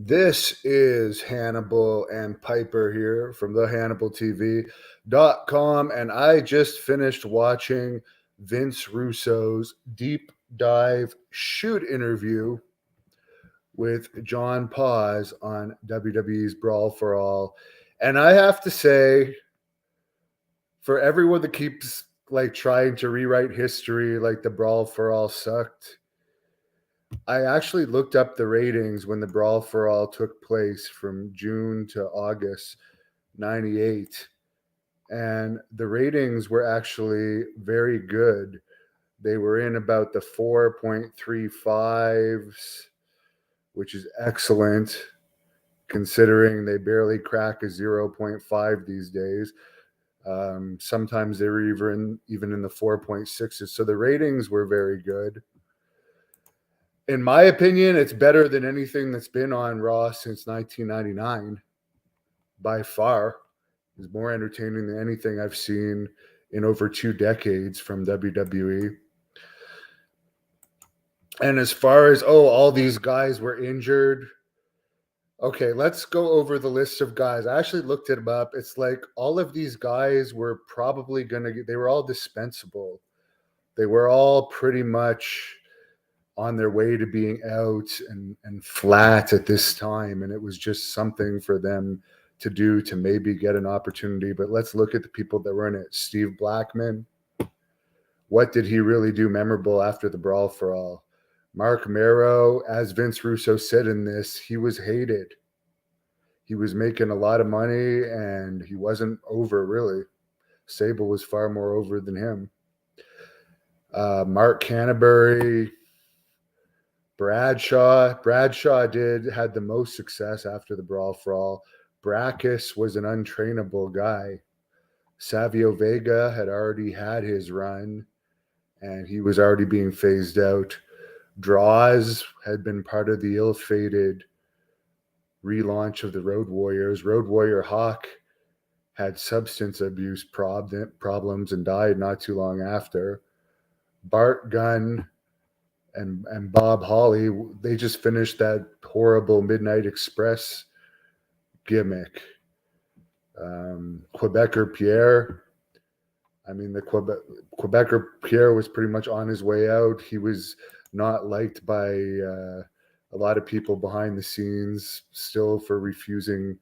This is Hannibal and Piper here from the HannibalTV.com, and I just finished watching Vince Russo's deep dive shoot interview with John Paz on WWE's Brawl for All. And I have to say, for everyone that keeps like trying to rewrite history like the Brawl for All sucked, I actually looked up the ratings when the Brawl for All took place from June to August 98, and the ratings were actually very good. They were in about the 4.35s, which is excellent considering they barely crack a zero point 0.5 these days. Sometimes they were even in the 4.6s. So the ratings were very good. In my opinion, it's better than anything that's been on Raw since 1999. By far, it's more entertaining than anything I've seen in over 2 decades from WWE. And as far as, all these guys were injured. Okay, let's go over the list of guys. I actually looked it up. It's like all of these guys were probably going to get, they were all dispensable. They were all pretty much on their way to being out and flat at this time. And it was just something for them to do to maybe get an opportunity. But let's look at the people that were in it. Steve Blackman. What did he really do memorable after the Brawl for All? Mark Mero, as Vince Russo said in this, he was hated. He was making a lot of money and he wasn't over really. Sable was far more over than him. Mark Canterbury, Bradshaw had the most success after the Brawl for All. Brackus was an untrainable guy. Savio Vega had already had his run, and he was already being phased out. Draws had been part of the ill-fated relaunch of the Road Warriors. Road Warrior Hawk had substance abuse problems and died not too long after. Bart Gunn and Bob Holly, they just finished that horrible Midnight Express gimmick. Quebecer Pierre, the Quebecer Pierre was pretty much on his way out. He was not liked by a lot of people behind the scenes still for refusing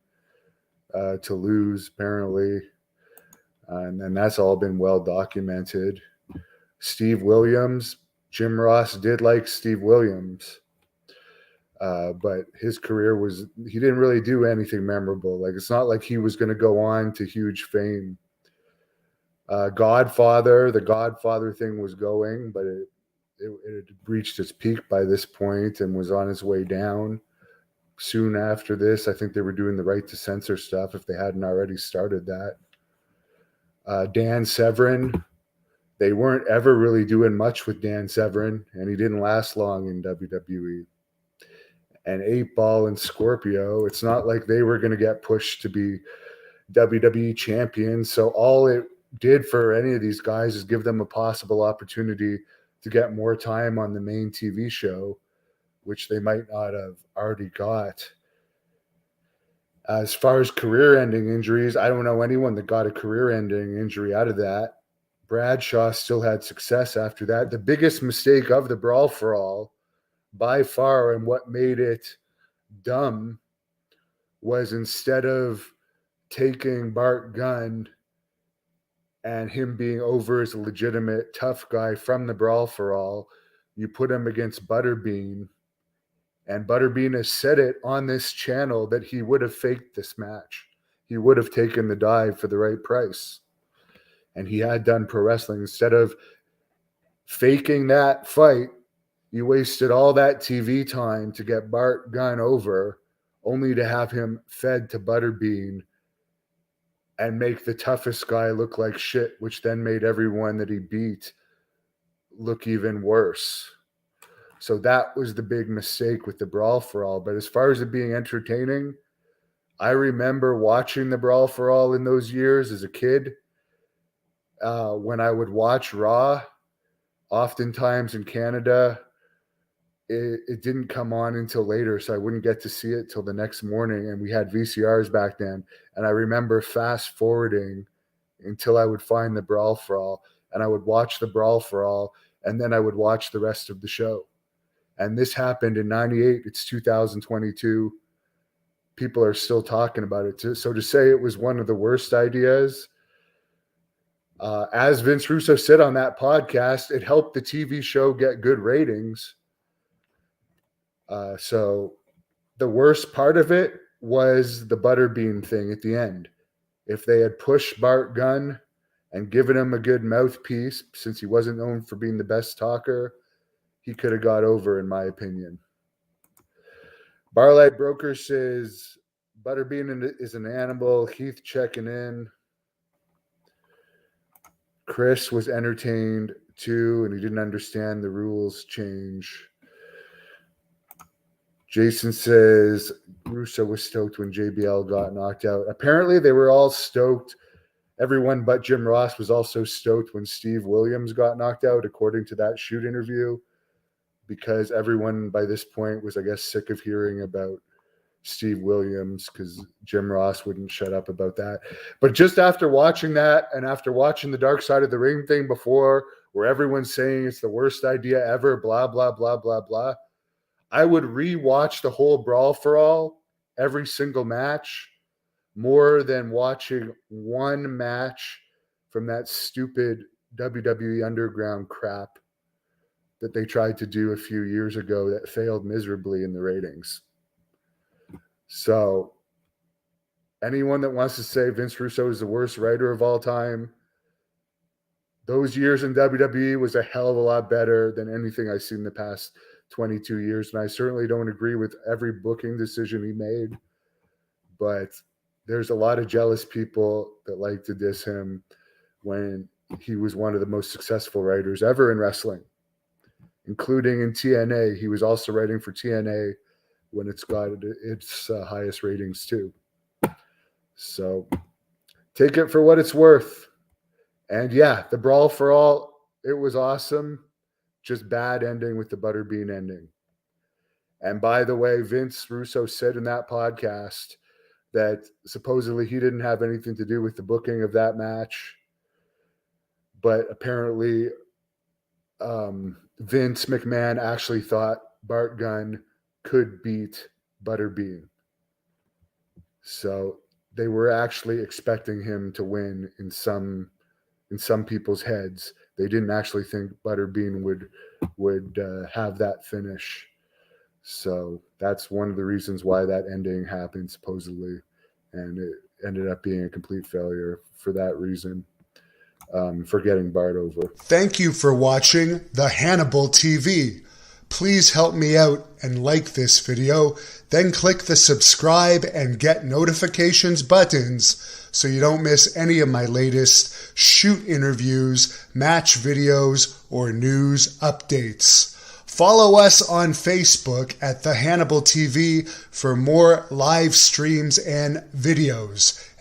to lose, apparently. And that's all been well documented. Steve Williams, Jim Ross did like Steve Williams, but his career he didn't really do anything memorable. Like, it's not like he was going to go on to huge fame. The Godfather thing was going, but it had reached its peak by this point and was on its way down. Soon after this, I think they were doing the right to censor stuff if they hadn't already started that. Dan Severn, they weren't ever really doing much with Dan Severn, and he didn't last long in WWE. And 8-Ball and Scorpio, it's not like they were going to get pushed to be WWE champions. So all it did for any of these guys is give them a possible opportunity to get more time on the main TV show, which they might not have already got. As far as career-ending injuries, I don't know anyone that got a career-ending injury out of that. Bradshaw still had success after that. The biggest mistake of the Brawl for All, by far, and what made it dumb, was instead of taking Bart Gunn and him being over as a legitimate tough guy from the Brawl for All, you put him against Butterbean. And Butterbean has said it on this channel that he would have faked this match. He would have taken the dive for the right price. And he had done pro wrestling. Instead of faking that fight, you wasted all that TV time to get Bart Gunn over, only to have him fed to Butterbean and make the toughest guy look like shit, which then made everyone that he beat look even worse. So that was the big mistake with the Brawl for All. But as far as it being entertaining, I remember watching the Brawl for All in those years as a kid. When I would watch Raw, oftentimes in Canada, it didn't come on until later, so I wouldn't get to see it till the next morning. And we had VCRs back then. And I remember fast forwarding until I would find the Brawl for All, and I would watch the Brawl for All, and then I would watch the rest of the show. And this happened in 98. It's 2022. People are still talking about it. So to say it was one of the worst ideas, as Vince Russo said on that podcast, it helped the TV show get good ratings. So the worst part of it was the butterbean thing at the end. If they had pushed Bart Gunn and given him a good mouthpiece, since he wasn't known for being the best talker, he could have got over, in my opinion. Barlight Broker says, Butterbean is an animal. Heath checking in. Chris was entertained too, and he didn't understand the rules change. Jason says Russo was stoked when JBL got knocked out. Apparently, they were all stoked. Everyone but Jim Ross was also stoked when Steve Williams got knocked out, according to that shoot interview, because everyone by this point was, I guess, sick of hearing about Steve Williams because Jim Ross wouldn't shut up about that. But just after watching that and after watching the Dark Side of the Ring thing before, where everyone's saying it's the worst idea ever, blah, blah, blah, blah, blah, I would rewatch the whole Brawl for All, every single match, more than watching one match from that stupid WWE Underground crap that they tried to do a few years ago that failed miserably in the ratings. So anyone that wants to say Vince Russo is the worst writer of all time, those years in WWE was a hell of a lot better than anything I've seen in the past 22 years. And I certainly don't agree with every booking decision he made, but there's a lot of jealous people that like to diss him when he was one of the most successful writers ever in wrestling, including in TNA. He was also writing for TNA when it's got its highest ratings too. So take it for what it's worth. And yeah, the Brawl for All, it was awesome. Just bad ending with the butterbean ending. And by the way, Vince Russo said in that podcast that supposedly he didn't have anything to do with the booking of that match. But apparently Vince McMahon actually thought Bart Gunn could beat Butterbean. So they were actually expecting him to win in some people's heads. They didn't actually think Butterbean would have that finish. So that's one of the reasons why that ending happened, supposedly. And it ended up being a complete failure for that reason, for getting Bart over. Thank you for watching the Hannibal TV. Please help me out and like this video, then click the subscribe and get notifications buttons so you don't miss any of my latest shoot interviews, match videos, or news updates. Follow us on Facebook at the Hannibal TV for more live streams and videos.